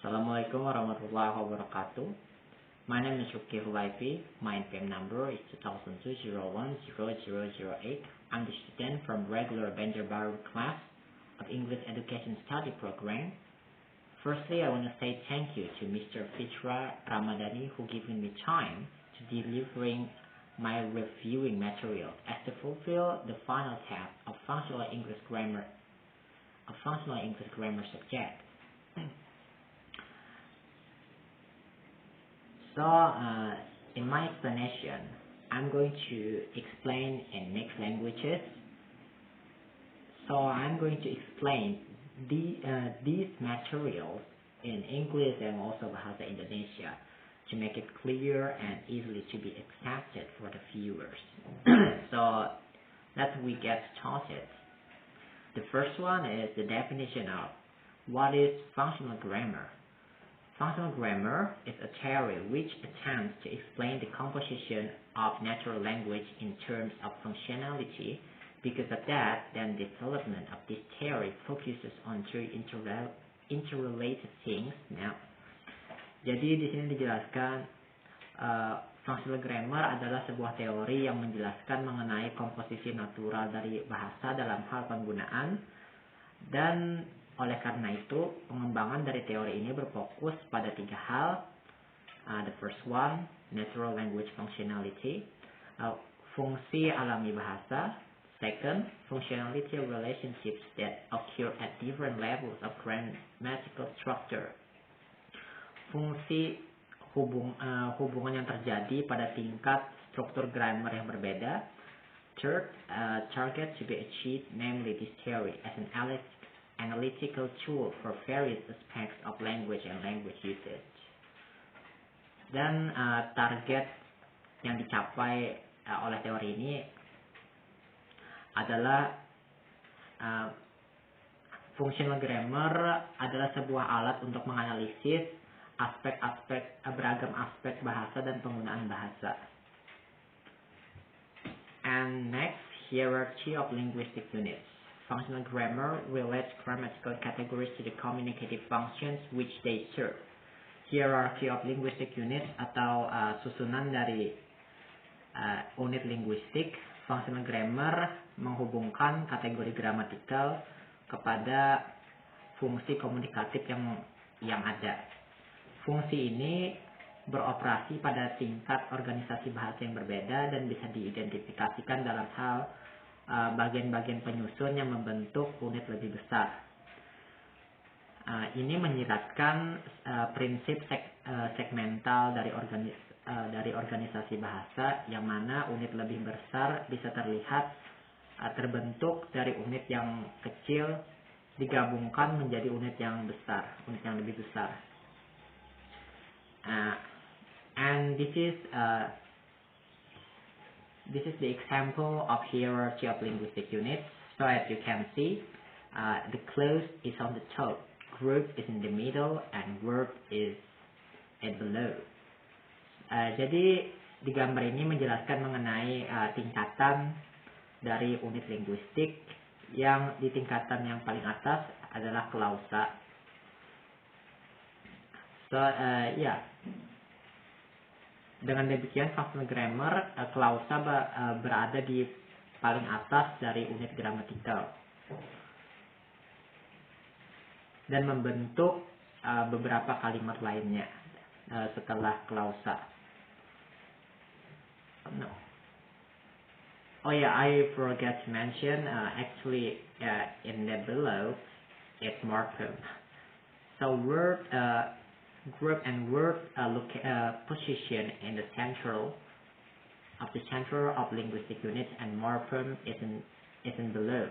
Assalamualaikum warahmatullahi wabarakatuh. My name is Ruki Hulaifi. My NPM number is 2002-01-0008. I'm the student from regular Banjarbaru class of English Education Study Program. Firstly, I want to say thank you to Mr. Fitra Ramadhani who given me time to delivering my reviewing material as to fulfill the final task of functional English grammar subject. So, in my explanation, I'm going to explain in mixed languages. So, I'm going to explain these materials in English and also Bahasa Indonesia to make it clear and easily to be accepted for the viewers. So, let's get started. The first one is the definition of what is functional grammar. Functional grammar is a theory which attempts to explain the composition of natural language in terms of functionality. Because of that, then development of this theory focuses on three interrelated things. Now, jadi di sini dijelaskan functional grammar adalah sebuah teori yang menjelaskan mengenai komposisi natural dari bahasa dalam hal penggunaan, dan oleh karena itu pengembangan dari teori ini berfokus pada tiga hal. The first one, natural language functionality, fungsi alami bahasa. Second, functionality relationships that occur at different levels of grammatical structure. Fungsi hubungan yang terjadi pada tingkat struktur grammar yang berbeda. Third, target to be achieved, namely this theory as an analytical tool for various aspects of language and language usage. Dan target yang dicapai oleh teori ini adalah functional grammar adalah sebuah alat untuk menganalisis beragam aspek bahasa dan penggunaan bahasa. And next, hierarchy of linguistic units. Functional grammar relates grammatical categories to the communicative functions which they serve. Hierarchy of linguistic units atau susunan dari unit linguistik. Functional grammar menghubungkan kategori gramatikal kepada fungsi komunikatif yang ada. Fungsi ini beroperasi pada tingkat organisasi bahasa yang berbeda dan bisa diidentifikasikan dalam hal bagian-bagian penyusun yang membentuk unit lebih besar. Ini menyiratkan prinsip segmental dari organisasi bahasa, yang mana unit lebih besar bisa terlihat terbentuk dari unit yang kecil digabungkan menjadi unit yang besar, unit yang lebih besar. And this is the example of hierarchy of linguistic units. So as you can see, the clause is on the top, group is in the middle, and word is at below. Jadi di gambar ini menjelaskan mengenai tingkatan dari unit linguistik, yang di tingkatan yang paling atas adalah klausa. So dengan demikian functional grammar, klausa berada di paling atas dari unit gramatikal dan membentuk beberapa kalimat lainnya setelah klausa. No. Oh yeah, I forgot to mention, actually in the below it's morpheme. So word, group and word position in the central of linguistic units, and morpheme is in below.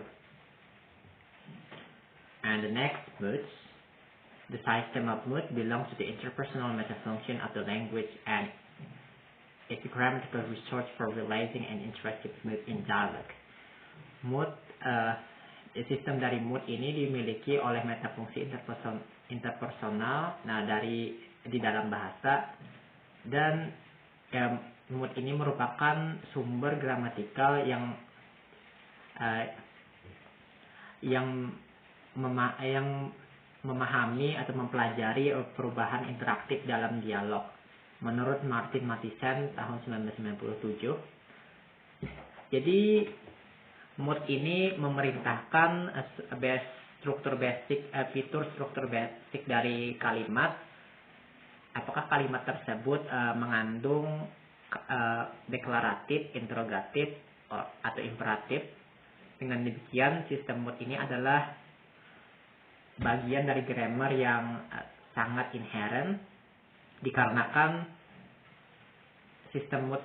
And the next moods, the system of mood belongs to the interpersonal metafunction of the language and is a grammatical resource for realizing an interactive mood in dialogue. Mood, sistem dari mood ini dimiliki oleh metafungsi interpersonal, di dalam bahasa, dan mood ini merupakan sumber gramatikal yang memahami atau mempelajari perubahan interaktif dalam dialog. Menurut Martin Matheson tahun 1997. Jadi mood ini memerintahkan fitur struktur basic dari kalimat. Apakah kalimat tersebut mengandung deklaratif, interrogatif, atau imperatif. Dengan demikian, sistem mood ini adalah bagian dari grammar yang sangat inherent, dikarenakan sistem mood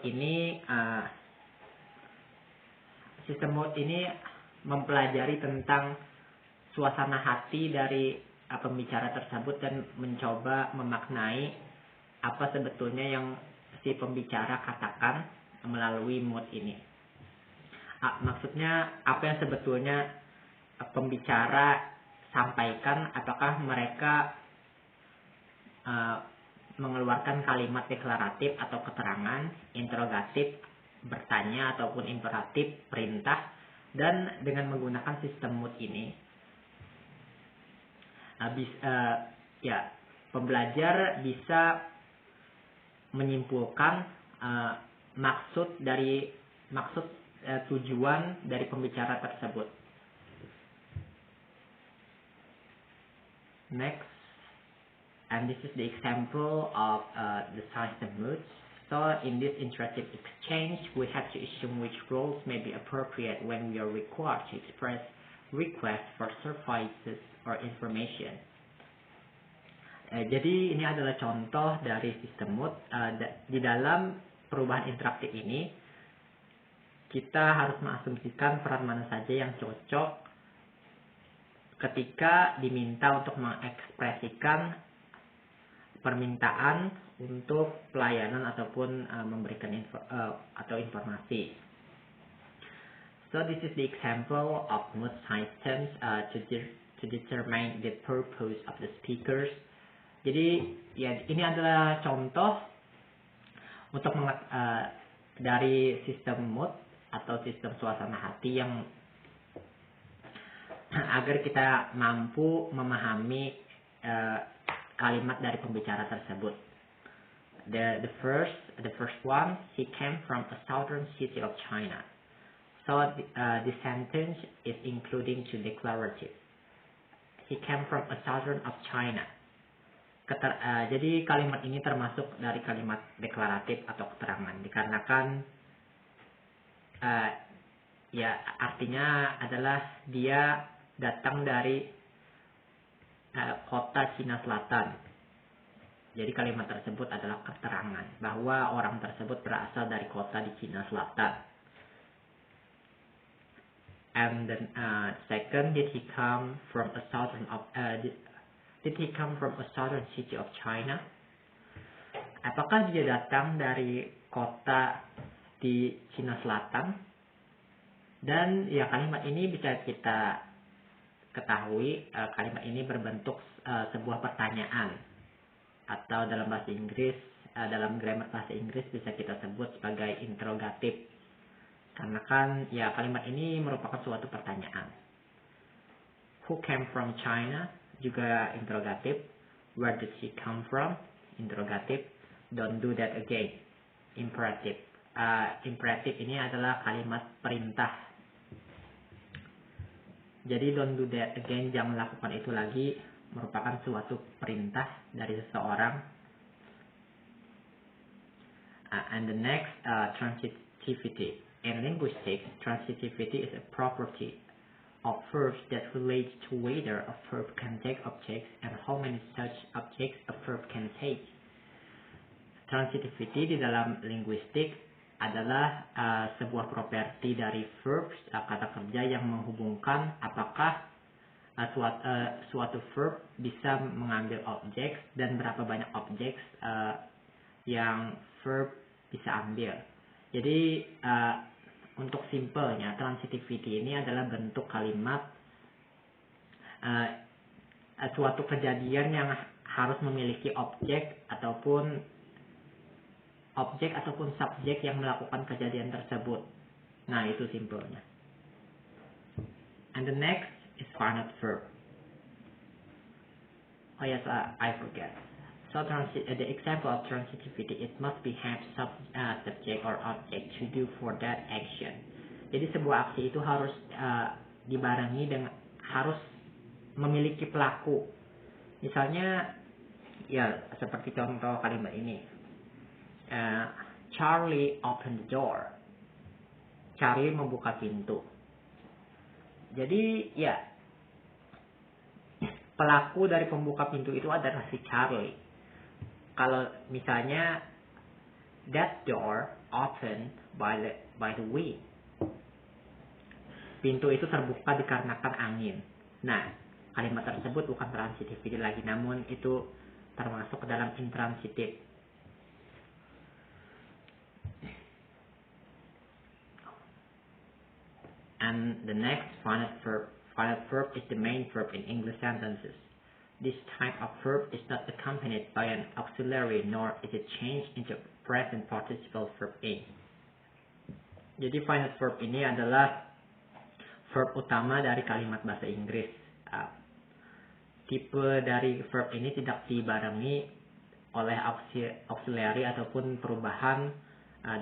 ini mempelajari tentang suasana hati dari pembicara tersebut dan mencoba memaknai apa sebetulnya yang si pembicara katakan melalui mood ini. Maksudnya apa yang sebetulnya pembicara sampaikan, apakah mereka mengeluarkan kalimat deklaratif atau keterangan, interrogatif, bertanya, ataupun imperatif, perintah. Dan dengan menggunakan sistem mood ini, pembelajar bisa menyimpulkan tujuan dari pembicara tersebut. Next. And this is the example of the system moods. So in this interactive exchange, we have to assume which roles may be appropriate when we are required to express requests for services or information. Jadi ini adalah contoh dari sistem mood. Di dalam perubahan interaktif ini, kita harus mengasumsikan peran mana saja yang cocok ketika diminta untuk mengekspresikan permintaan untuk pelayanan ataupun memberikan informasi. So this is the example of mood systems to determine the purpose of the speakers. Jadi ya ini adalah contoh untuk dari sistem mood atau sistem suasana hati yang agar kita mampu memahami kalimat dari pembicara tersebut. The first one, he came from a southern city of China. So the sentence is including to declarative. He came from a southern of China. Jadi kalimat ini termasuk dari kalimat deklaratif atau keterangan, dikarenakan artinya adalah dia datang dari kota Cina Selatan. Jadi kalimat tersebut adalah keterangan bahwa orang tersebut berasal dari kota di Cina Selatan. And then second, did he come from a southern city of China? Apakah dia datang dari kota di Cina Selatan? Dan ya kalimat ini bisa kita ketahui, kalimat ini berbentuk sebuah pertanyaan, atau dalam bahasa Inggris, dalam grammar bahasa Inggris bisa kita sebut sebagai interrogatif, karena kan ya kalimat ini merupakan suatu pertanyaan. Who came from China juga interrogatif. Where did he come from? Interrogatif. Don't do that again, imperative. Imperative ini adalah kalimat perintah. Jadi don't do that again, jangan lakukan itu lagi, merupakan suatu perintah dari seseorang. And the next, transitivity. In linguistics, transitivity is a property of verbs that relates to whether a verb can take objects and how many such objects a verb can take. Transitivity di dalam linguistik adalah sebuah properti dari verbs, kata kerja yang menghubungkan apakah suatu verb bisa mengambil objek dan berapa banyak objek yang verb bisa ambil. Jadi untuk simpelnya, transitivity ini adalah bentuk kalimat suatu kejadian yang harus memiliki objek ataupun subjek yang melakukan kejadian tersebut. Nah, itu simpelnya. And the next is finite verb. Oh yes, I forget. So the example of transitivity, it must be have subject or object to do for that action. Jadi sebuah aksi itu harus dibarengi dengan harus memiliki pelaku. Misalnya, ya seperti contoh kalimat ini. Charlie opened the door. Charlie membuka pintu. Jadi ya, pelaku dari pembuka pintu itu adalah si Charlie. Kalau misalnya that door opened by the wind. Pintu itu terbuka dikarenakan angin. Nah, kalimat tersebut bukan transitivity lagi, namun itu termasuk ke dalam intransitif. And the next final verb. Final verb is the main verb in English sentences. This type of verb is not accompanied by an auxiliary, nor is it changed into present participle verb in. Jadi final verb ini adalah verb utama dari kalimat bahasa Inggris. Tipe dari verb ini tidak dibarengi oleh auxiliary ataupun perubahan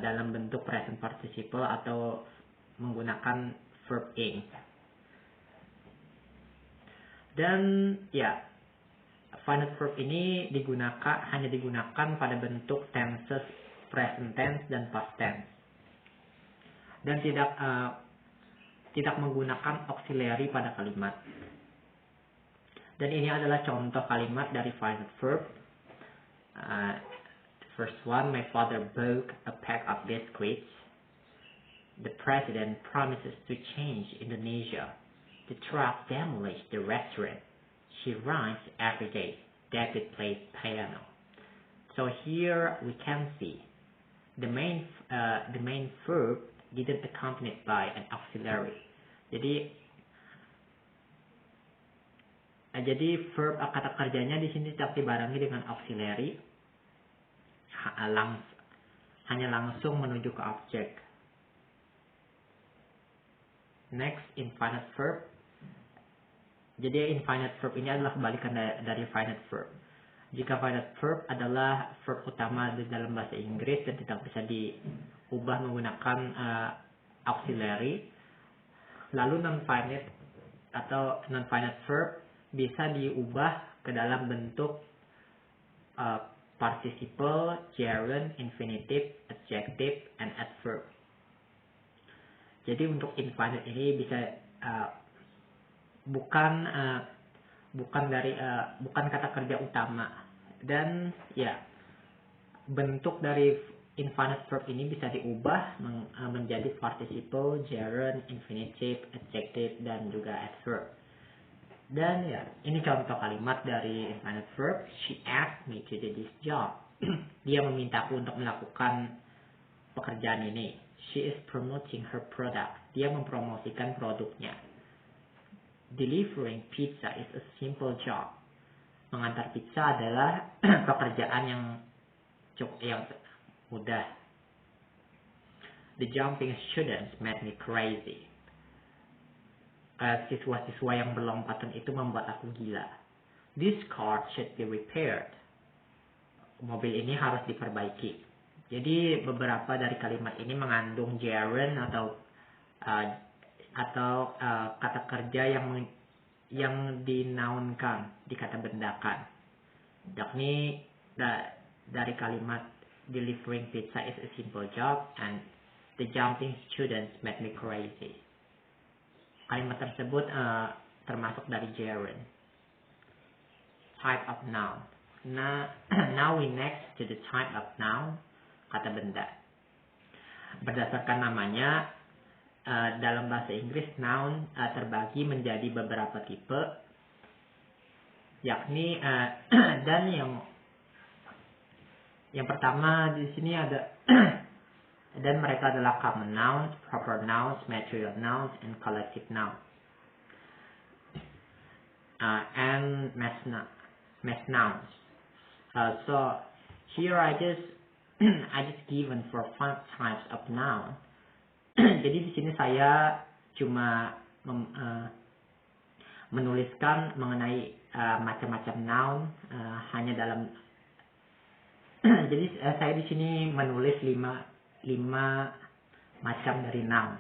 dalam bentuk present participle atau menggunakan verb in. Dan ya, final verb ini hanya digunakan pada bentuk tenses present tense dan past tense. Dan tidak menggunakan auxiliary pada kalimat. Dan ini adalah contoh kalimat dari final verb. First one, my father bought a pack of biscuits. The president promises to change Indonesia. The truck demolished the restaurant. She runs every day. David plays piano. So here we can see the main verb didn't accompanied by an auxiliary. Jadi verb kata kerjanya di sini tidak dibarengi dengan auxiliary, hanya langsung menuju ke objek. Next, infinite verb. Jadi infinite verb ini adalah kebalikan dari finite verb. Jika finite verb adalah verb utama di dalam bahasa Inggris dan tidak bisa diubah menggunakan auxiliary, lalu non-finite atau non-finite verb bisa diubah ke dalam bentuk participle, gerund, infinitive, adjective, and adverb. Jadi untuk infinite ini bisa bukan kata kerja utama, dan ya bentuk dari infinite verb ini bisa diubah menjadi participle, gerund, infinitive, adjective, dan juga adverb. Dan ya, ini contoh kalimat dari infinite verb. She asked me to do this job. Dia memintaku untuk melakukan pekerjaan ini. She is promoting her product. Dia mempromosikan produknya. Delivering pizza is a simple job. Mengantar pizza adalah pekerjaan yang mudah. The jumping students made me crazy. Siswa-siswa yang berlompatan itu membuat aku gila. This car should be repaired. Mobil ini harus diperbaiki. Jadi beberapa dari kalimat ini mengandung gerund atau kata kerja yang dinaunkan, dikata bendakan. Yakni dari kalimat delivering pizza is a simple job and the jumping students made me crazy. Kalimat tersebut termasuk dari gerund. Type of noun. Now we next to the type of noun, kata benda. Berdasarkan namanya, dalam bahasa Inggris noun terbagi menjadi beberapa tipe, yakni dan yang pertama di sini ada dan mereka adalah common nouns, proper nouns, material nouns, and collective nouns, and mass nouns. So here I just given for 5 types of noun. Jadi di sini saya cuma menuliskan mengenai macam-macam noun hanya dalam jadi saya di sini menulis 5 macam dari noun.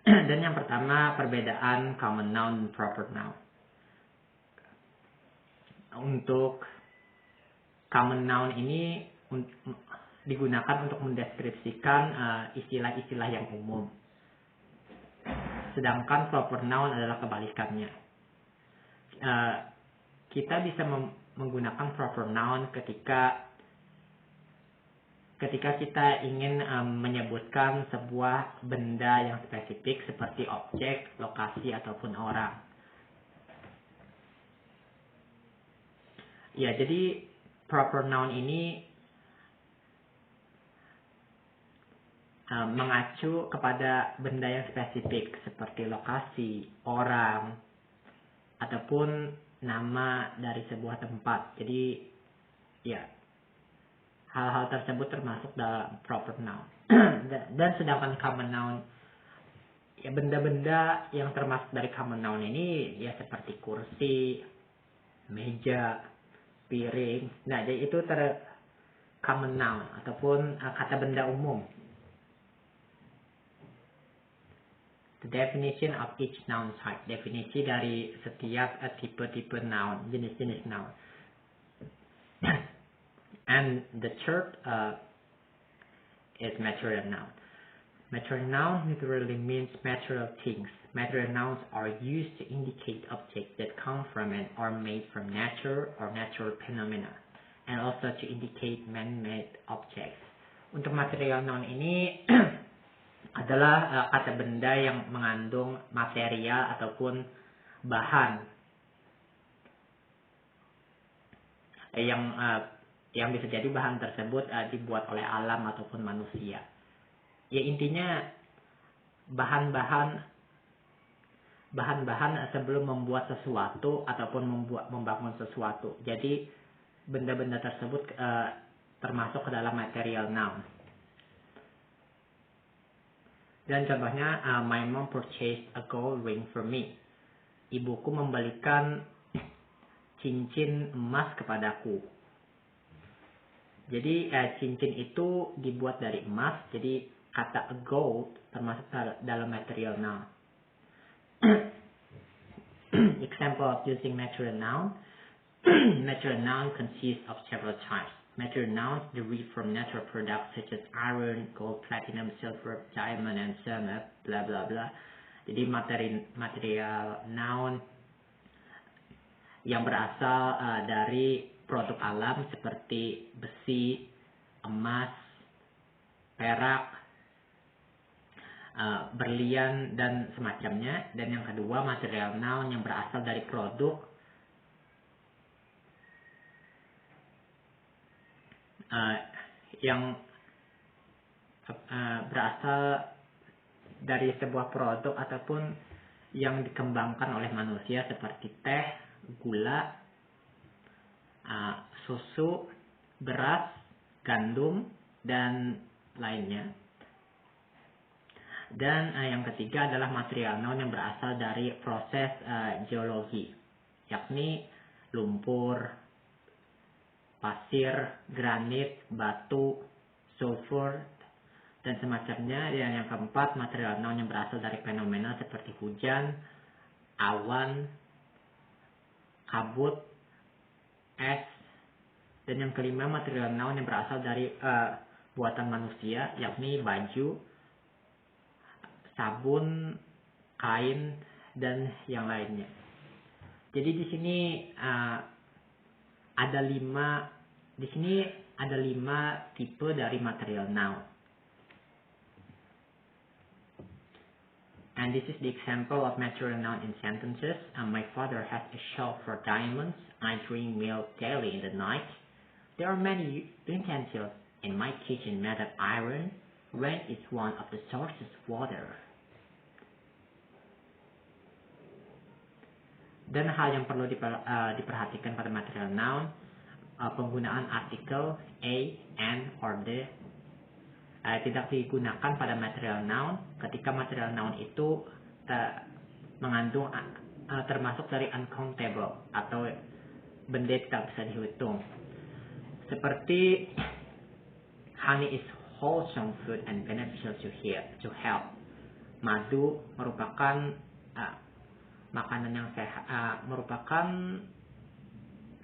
Dan yang pertama, perbedaan common noun dan proper noun. Untuk common noun ini digunakan untuk mendeskripsikan istilah-istilah yang umum. Sedangkan proper noun adalah kebalikannya. Kita bisa menggunakan proper noun ketika kita ingin menyebutkan sebuah benda yang spesifik seperti objek, lokasi, ataupun orang. Ya, jadi proper noun ini mengacu kepada benda yang spesifik seperti lokasi, orang, ataupun nama dari sebuah tempat. Jadi, ya, hal-hal tersebut termasuk dalam proper noun. Dan sedangkan common noun, ya benda-benda yang termasuk dari common noun ini ya seperti kursi, meja, piring. Nah, jadi itu common noun ataupun kata benda umum. The definition of each noun type. Definisi dari setiap tipe-tipe noun, jenis-jenis noun. And the third is material noun. Material noun literally means material things. Material nouns are used to indicate objects that come from and are made from nature or natural phenomena, and also to indicate man-made objects. Untuk material noun ini adalah kata benda yang mengandung material ataupun bahan yang bisa jadi bahan tersebut dibuat oleh alam ataupun manusia. Ya, intinya bahan-bahan sebelum membuat sesuatu ataupun membangun sesuatu. Jadi benda-benda tersebut termasuk ke dalam material noun. Dan contohnya, my mom purchased a gold ring for me. Ibuku membelikan cincin emas kepadaku. Jadi cincin itu dibuat dari emas, jadi kata gold termasuk dalam material noun. Example of using material noun. Material noun consists of several types. Material nouns derive from natural products such as iron, gold, platinum, silver, diamond, and so on, blah blah blah. Jadi material noun yang berasal dari produk alam seperti besi, emas, perak, berlian, dan semacamnya. Dan yang kedua, material noun yang berasal dari produk yang berasal dari sebuah produk ataupun yang dikembangkan oleh manusia seperti teh, gula, susu, beras, gandum, dan lainnya. Dan yang ketiga adalah material noun yang berasal dari proses geologi, yakni lumpur, pasir, granit, batu, sulfur, dan semacamnya. Dan yang keempat, material noun yang berasal dari fenomena seperti hujan, awan, kabut, es. Dan yang kelima, material noun yang berasal dari buatan manusia, yakni baju, sabun, kain, dan yang lainnya. Jadi di sini ada 5 tipe dari material noun. And this is the example of material noun in sentences. My father has a shop for diamonds. I drink milk daily in the night. There are many utensils in my kitchen made of iron. Rain is one of the sources of water. Dan hal yang perlu diperhatikan pada material noun, penggunaan artikel a, an, or the tidak digunakan pada material noun ketika material noun itu mengandung termasuk dari uncountable atau benda tidak bisa dihitung. Seperti honey is wholesome food and beneficial to health. Madu merupakan makanan yang sehat, merupakan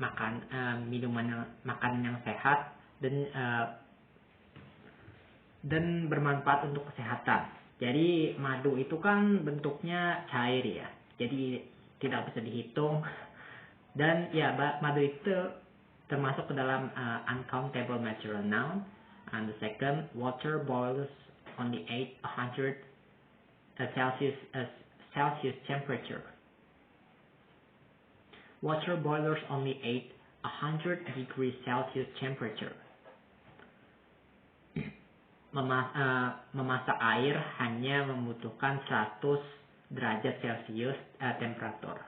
makanan yang sehat dan bermanfaat untuk kesehatan. Jadi madu itu kan bentuknya cair ya, jadi tidak bisa dihitung. Dan ya, madu itu termasuk ke dalam uncountable material noun. And the second, water boils only 800 Celsius temperature. Water boilers only 100 degrees Celsius temperature. Memasak air hanya membutuhkan 100 derajat Celcius temperatur.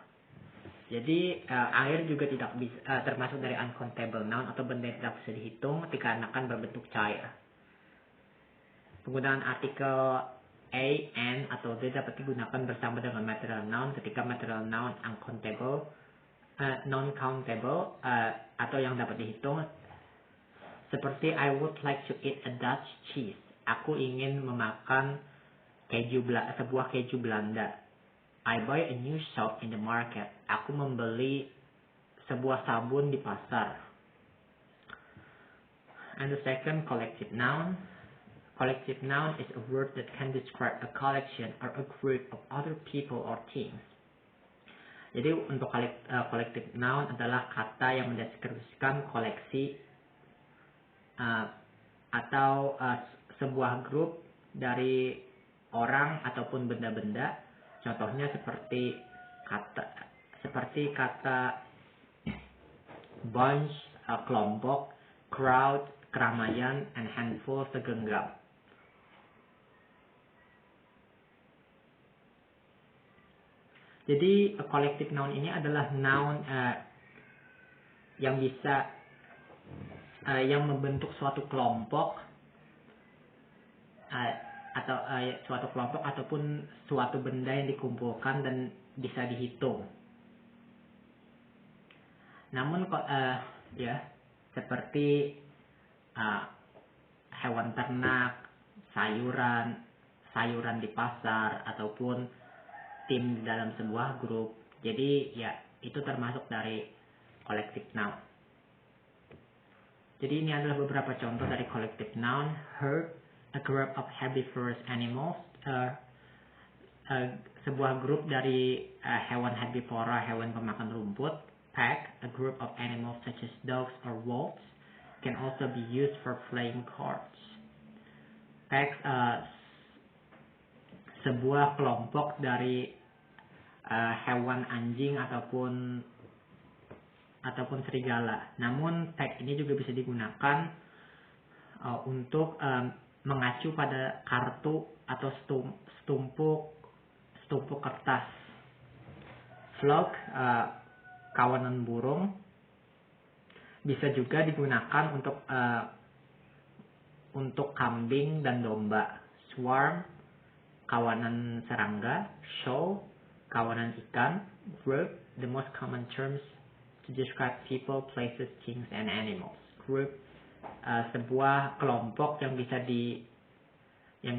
Jadi air juga tidak bisa termasuk dari uncountable noun atau benda yang tidak bisa dihitung dikarenakan berbentuk cair. Penggunaan artikel a, an, atau the dapat digunakan bersama dengan material noun ketika material noun uncountable, non-countable atau yang dapat dihitung. Seperti I would like to eat a Dutch cheese. Aku ingin memakan sebuah keju Belanda. I buy a new soap in the market. Aku membeli sebuah sabun di pasar. And the second, collective noun. Collective noun is a word that can describe a collection or a group of other people or things. Jadi untuk collective noun adalah kata yang mendeskripsikan koleksi atau sebuah grup dari orang ataupun benda-benda. Contohnya seperti kata bunch, kelompok, crowd, keramaian, and handful, segenggam. Jadi collective noun ini adalah noun yang bisa yang membentuk suatu kelompok atau suatu kelompok ataupun suatu benda yang dikumpulkan dan bisa dihitung. Namun seperti hewan ternak, sayuran di pasar ataupun tim dalam sebuah grup. Jadi ya itu termasuk dari collective noun. Jadi ini adalah beberapa contoh dari collective noun. Herd, a group of herbivorous animals, sebuah grup dari hewan herbivora, hewan pemakan rumput. Pack, a group of animals such as dogs or wolves, can also be used for playing cards. Pack, sebuah kelompok dari hewan anjing ataupun serigala. Namun pack ini juga bisa digunakan untuk mengacu pada kartu atau setumpuk kertas. Flock, kawanan burung, bisa juga digunakan untuk kambing dan domba. Swarm, kawanan serangga. Shoal, kawanan ikan. Group, the most common terms to describe people, places, things, and animals. Group, sebuah kelompok yang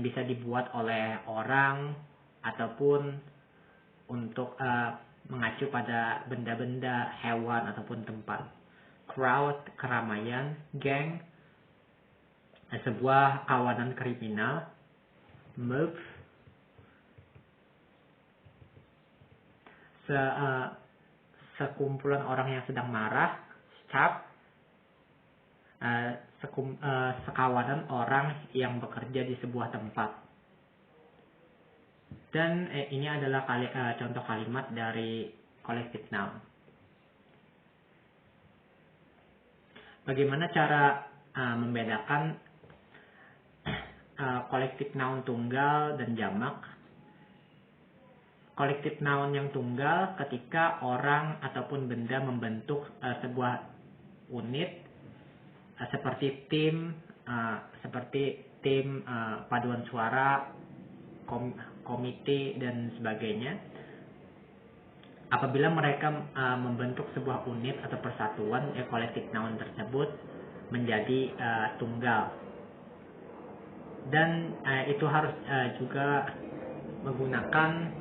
bisa dibuat oleh orang ataupun untuk mengacu pada benda-benda, hewan ataupun tempat. Crowd, keramaian. Gang, sebuah kawanan kriminal. Mob, sekumpulan orang yang sedang marah. Staff, sekawanan orang yang bekerja di sebuah tempat. Dan ini adalah contoh kalimat dari collective noun. Bagaimana cara membedakan collective noun tunggal dan jamak? Collective noun yang tunggal ketika orang ataupun benda membentuk sebuah unit seperti tim paduan suara, komite dan sebagainya. Apabila mereka membentuk sebuah unit atau persatuan, collective noun tersebut menjadi tunggal. Dan itu harus juga menggunakan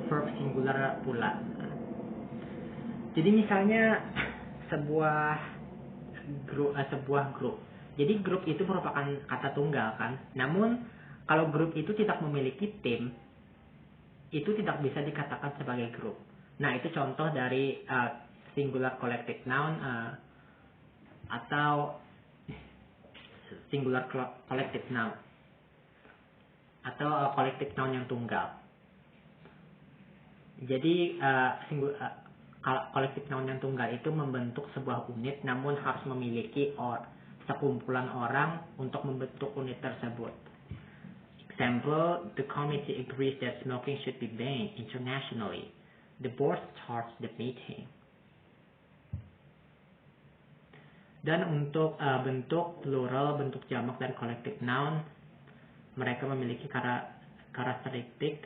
verb singular pula. Jadi misalnya sebuah grup. Jadi grup itu merupakan kata tunggal kan. Namun kalau grup itu tidak memiliki tim, itu tidak bisa dikatakan sebagai grup. Nah, itu contoh dari singular collective noun atau singular collective noun atau collective noun yang tunggal. Jadi collective noun yang tunggal itu membentuk sebuah unit, namun harus memiliki sekumpulan orang untuk membentuk unit tersebut. Example, the committee agrees that smoking should be banned internationally. The board starts the meeting. Dan untuk bentuk plural, bentuk jamak, dan collective noun, mereka memiliki karakteristik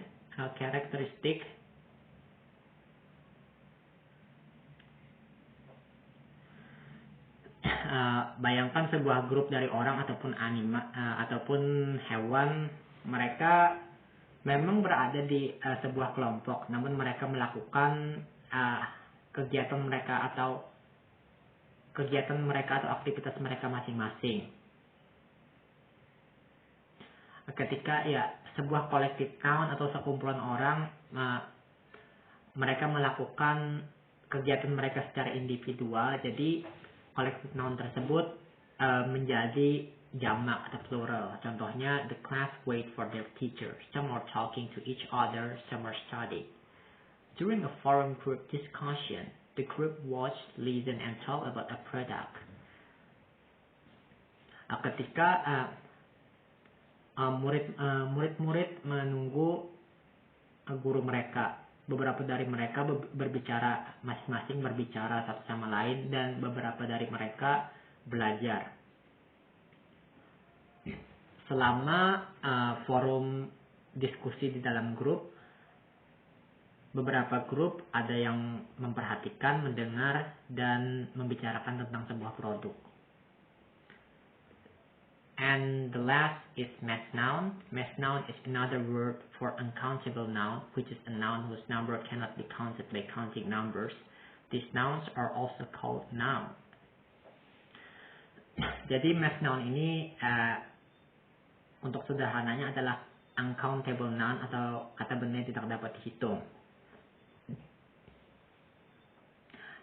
bayangkan sebuah grup dari orang ataupun ataupun hewan. Mereka memang berada di sebuah kelompok, namun mereka melakukan kegiatan mereka atau aktivitas mereka masing-masing. Ketika sebuah collective noun atau sekumpulan orang, mereka melakukan kegiatan mereka secara individual, jadi collective noun tersebut menjadi jamak atau plural. Contohnya, the class wait for their teacher. Some are talking to each other, some are studying. During a forum group discussion, the group watch, listen, and talk about a product. Ketika murid-murid menunggu guru mereka, beberapa dari mereka berbicara masing-masing, berbicara satu sama lain, dan beberapa dari mereka belajar. Selama forum diskusi di dalam grup, beberapa grup ada yang memperhatikan, mendengar, dan membicarakan tentang sebuah produk. And the last is mass noun. Mass noun is another word for uncountable noun, which is a noun whose number cannot be counted by counting numbers. These nouns are also called noun. Jadi mass noun ini untuk sederhananya adalah uncountable noun atau kata benda yang tidak dapat dihitung.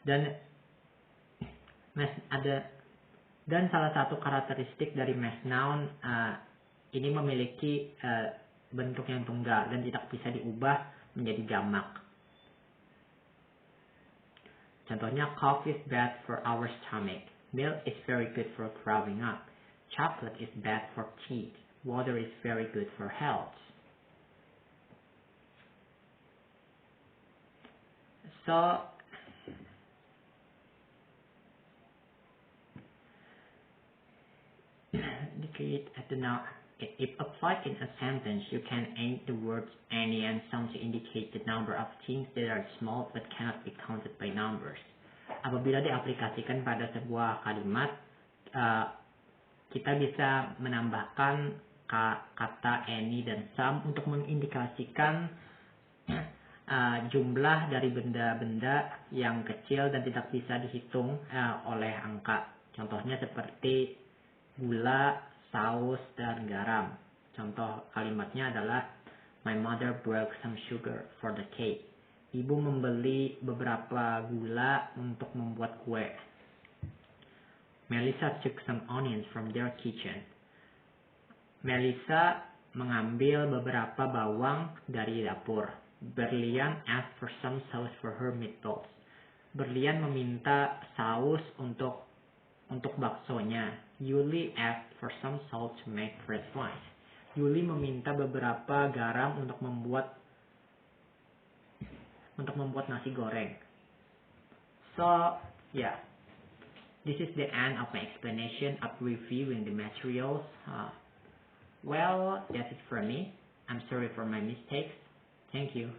Dan salah satu karakteristik dari mass noun ini memiliki bentuk yang tunggal dan tidak bisa diubah menjadi jamak. Contohnya, coffee is bad for our stomach. Milk is very good for growing up. Chocolate is bad for teeth. Water is very good for health. So, if applied in a sentence, you can add the words any and some to indicate the number of things that are small but cannot be counted by numbers. Apabila diaplikasikan pada sebuah kalimat, kita bisa menambahkan kata any dan some untuk mengindikasikan jumlah dari benda-benda yang kecil dan tidak bisa dihitung oleh angka. Contohnya seperti gula, saus, dan garam. Contoh kalimatnya adalah, my mother broke some sugar for the cake. Ibu membeli beberapa gula untuk membuat kue. Melissa took some onions from their kitchen. Melissa mengambil beberapa bawang dari dapur. Berlian asked for some sauce for her meatballs. Berlian meminta saus untuk baksonya. Yuli asked for some salt to make fried rice. Yuli meminta beberapa garam untuk membuat nasi goreng. So, this is the end of my explanation of reviewing the materials. Well, that's it for me. I'm sorry for my mistakes. Thank you.